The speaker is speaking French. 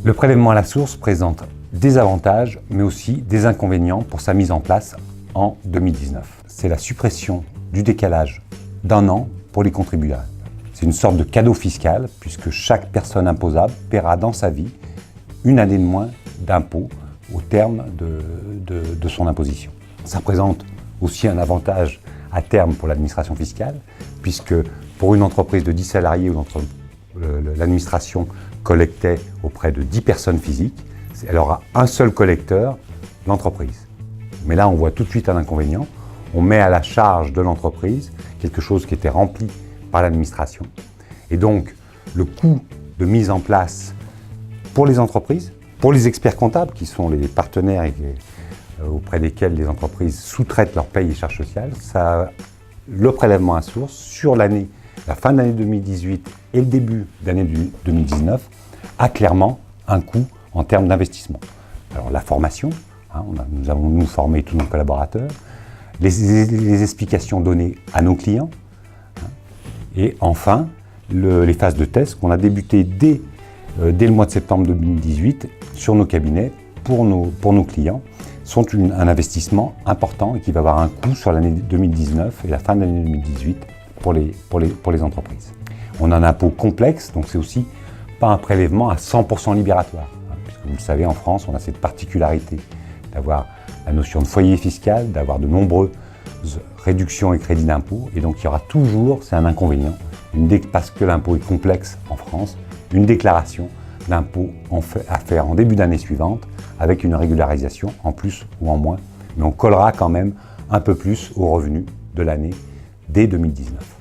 Le prélèvement à la source présente des avantages, mais aussi des inconvénients pour sa mise en place en 2019. C'est la suppression du décalage d'1 an pour les contribuables. C'est une sorte de cadeau fiscal, puisque chaque personne imposable paiera dans sa vie une année de moins d'impôt au terme de son imposition. Ça présente aussi un avantage à terme pour l'administration fiscale, puisque pour une entreprise de 10 salariés où l'administration collectait auprès de 10 personnes physiques, elle aura un seul collecteur, l'entreprise. Mais là, on voit tout de suite un inconvénient. On met à la charge de l'entreprise quelque chose qui était rempli par l'administration. Et donc, le coût de mise en place pour les entreprises, pour les experts comptables, qui sont les partenaires auprès desquels les entreprises sous-traitent leurs payes et charges sociales, le prélèvement à source sur la fin de l'année 2018 et le début d'année 2019 a clairement un coût en termes d'investissement. Alors la formation, nous avons formé tous nos collaborateurs, les explications données à nos clients, et enfin les phases de test qu'on a débutées dès le mois de septembre 2018 sur nos cabinets pour nos clients sont un investissement important et qui va avoir un coût sur l'année 2019 et la fin de l'année 2018 pour les entreprises. On a un impôt complexe, donc c'est aussi pas un prélèvement à 100% libératoire. Puisque vous le savez, en France, on a cette particularité d'avoir la notion de foyer fiscal, d'avoir de nombreuses réductions et crédits d'impôt. Et donc il y aura toujours, c'est un inconvénient, parce que l'impôt est complexe en France, une déclaration d'impôt à faire en début d'année suivante avec une régularisation en plus ou en moins. Mais on collera quand même un peu plus aux revenus de l'année dès 2019.